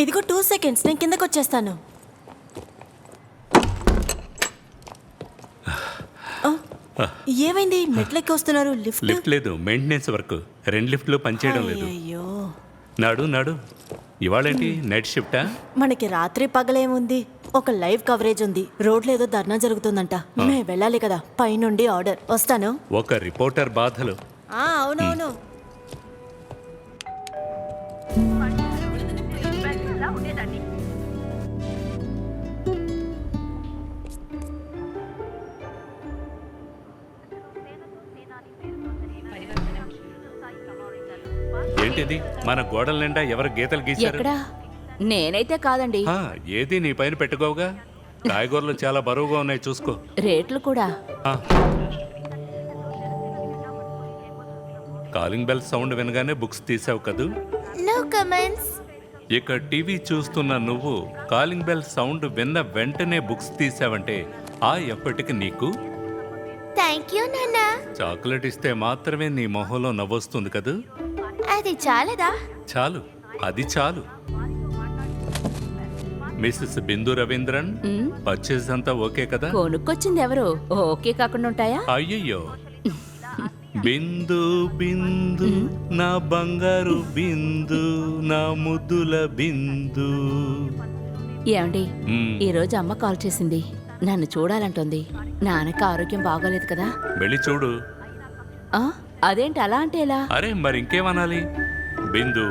ఇదిగో 2 seconds, నేను కిందకు వచ్చేస్తాను. ఏమైంది? మెట్లెక్కి వస్తున్నారు, లిఫ్ట్ లేదు, మెయింటెనెన్స్ వర్క్. 2 లిఫ్ట్లు పనిచేయడం లేదు. అయ్యో, నాడు ఇవాళేంటి నైట్ షిఫ్టా? మనకి రాత్రి పగలేముంది, ఒక లైవ్ కవరేజ్ ఉంది. రోడ్లో ఏదో ధర్నా జరుగుతుందంట, మేము వెళ్ళాలి కదా. పైనుండి ఆర్డర్. వస్తాను. ఒక రిపోర్టర్ బాధలు. అవునవును. ఏంటిది? మన గోడల నిండా ఎవరు గీతలు గీశారు? ఎక్కడా? నేనైతే కాదండి. ఏది నీ పైన పెట్టుకోవుగా. కాయగూరలు చాలా బరువుగా ఉన్నాయి, చూసుకో. రేట్లు కూడా. కాలింగ్ బెల్ సౌండ్ వినగానే బుక్స్ తీసావు కదూ? No comments. ఇక టీవీ చూస్తున్న నువ్వు కాలింగ్ బెల్ సౌండ్ విన్న వెంటనే బుక్స్ తీసావంటే ఆ ఎప్పటికి నీకు థ్యాంక్ యూ నాన్నా. చాక్లెట్ ఇస్తే మాత్రమే నీ మొహంలో నవ్వొస్తుంది కదూ? అది చాలదా? చాలు, అది చాలు. మిస్సెస్ బిందు రవీంద్రన్, పర్చేస్ అంతా ఓకే కదా? కొనుక్కొచ్చింది ఎవరు? ఓకే కాకుండా ఉంటాయా? అయ్యయ్యో, బిందు బిందు నా బంగారు బిందు, నా ముద్దుల బిందు. ఏమండి, ఈ రోజు అమ్మ కాల్ చేసింది, నన్ను చూడాలంటోంది. నాన్నకి ఆరోగ్యం బాగోలేదు కదా. వెళ్ళి చూడు. అదేంటి అలా అంటే ఎలా? అరే మరి ఇంకేమనాలి? బిందు,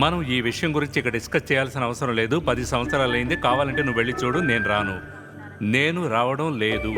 మనం ఈ విషయం గురించి ఇక్కడ డిస్కస్ చేయాల్సిన అవసరం లేదు. 10 సంవత్సరాలు అయింది. కావాలంటే నువ్వు వెళ్ళి చూడు, నేను రాను. నేను రావడం లేదు.